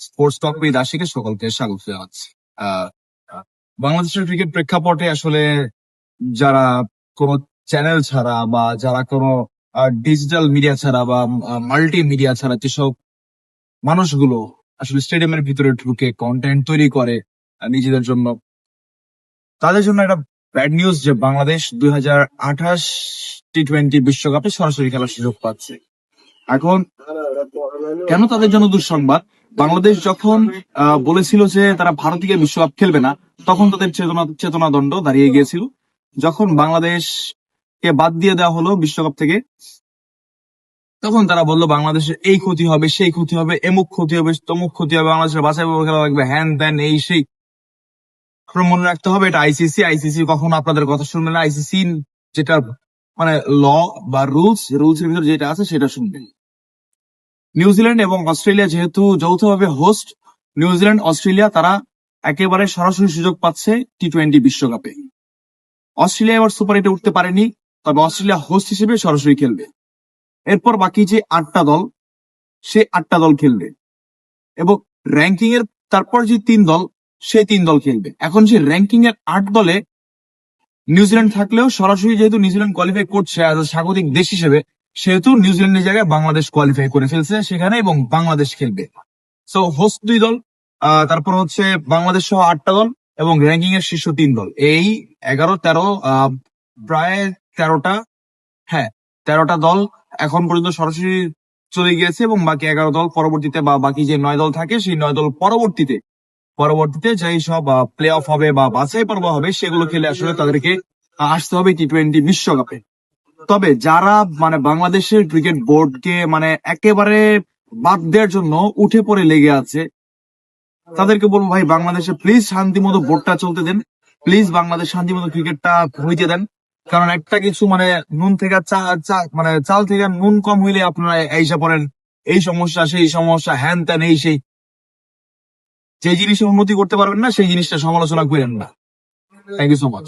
Sports talk with আশিকে সকলকে স্বাগত জানাচ্ছি। আহ, বাংলাদেশের ক্রিকেট প্রেক্ষাপটে আসলে যারা কোনো চ্যানেল ছাড়া বা যারা কোনো ডিজিটাল মিডিয়া ছাড়া বা মাল্টি মিডিয়া ছাড়া যেসব মানুষগুলো আসলে স্টেডিয়ামের ভিতরে ঢুকে কন্টেন্ট তৈরি করে নিজেদের জন্য, তাদের জন্য একটা ব্যাড নিউজ যে বাংলাদেশ 2028 টি-20 বিশ্বকাপে সরাসরি খেলার সুযোগ পাচ্ছে। এখন কেন তাদের জন্য দুঃসংবাদ? বাংলাদেশ যখন বলেছিল যে তারা ভারতীয় বিশ্বকাপ খেলবে না, তখন তাদের চেতনাদণ্ড দাঁড়িয়ে গিয়েছিল। যখন বাংলাদেশকে বাদ দিয়ে দেওয়া হলো বিশ্বকাপ থেকে, তখন তারা বললো বাংলাদেশের এই ক্ষতি হবে, সেই ক্ষতি হবে, এমুক ক্ষতি হবে, তমুক ক্ষতি হবে, বাংলাদেশের বাছাই পর্ব খেলা লাগবে, হ্যান ত্যান এই সেই। আপনার মনে রাখতে হবে এটা আইসিসি। আইসিসি কখনো আপনাদের কথা শুনবে না। আইসিসি যেটা মানে ল বা রুলস এর ভিতরে যেটা আছে সেটা শুনবে। নিউজিল্যান্ড এবং অস্ট্রেলিয়া যেহেতু যৌথভাবে হোস্ট, নিউজিল্যান্ড অস্ট্রেলিয়া তারা একেবারে সরাসরি সুযোগ পাচ্ছে টি-20 বিশ্বকাপে। অস্ট্রেলিয়া এবার সুপার এইটে উঠতে পারেনি, তবে অস্ট্রেলিয়া হোস্ট হিসেবে সরাসরি খেলবে। এরপর বাকি যে 8টা দল, সে 8টা দল খেলবে এবং র্যাঙ্কিং এর তারপর যে 3 দল, সেই 3 দল খেলবে। এখন যে র্যাঙ্কিং এর 8 দলে নিউজিল্যান্ড থাকলেও সরাসরি যেহেতু নিউজিল্যান্ড কোয়ালিফাই করছে অ্যাজ স্বাগতিক দেশ হিসেবে, সেহেতু নিউজিল্যান্ডের জায়গায় বাংলাদেশ কোয়ালিফাই করে ফেলছে সেখানে এবং বাংলাদেশ খেলবে। সো হোস্ট 2 দল, তারপর হচ্ছে বাংলাদেশ সহ 8টা দল এবং র্যাঙ্কিং এর শীর্ষ 3 দল, এই 11-13 প্রায় 13টা, হ্যাঁ 13টা দল এখন পর্যন্ত সরাসরি চলে গিয়েছে এবং বাকি 11 দল পরবর্তীতে বা বাকি যে 9 দল থাকে সেই 9 দল পরবর্তীতে যেই সব প্লে অফ হবে বা বাছাই পর্ব হবে সেগুলো খেলে আসলে তাদেরকে আসতে হবে টি-20 বিশ্বকাপে। তবে যারা মানে বাংলাদেশের ক্রিকেট বোর্ডকে মানে একেবারে বাদ দেওয়ার জন্য উঠে পড়ে লেগে আছে, তাদেরকে বলবো ভাই বাংলাদেশে প্লিজ শান্তি মতো বোর্ডটা চলতে দেন, প্লিজ বাংলাদেশ শান্তি মতো ক্রিকেটটা হইতে দেন। কারণ একটা কিছু মানে নুন থেকে মানে চাল থেকে নুন কম হইলে আপনারা এইসা পড়েন এই সমস্যা সেই সমস্যা হ্যান ত্যান এই সেই। যে জিনিসে উন্নতি করতে পারবেন না সেই জিনিসটা সমালোচনা করেন না। Thank you so much.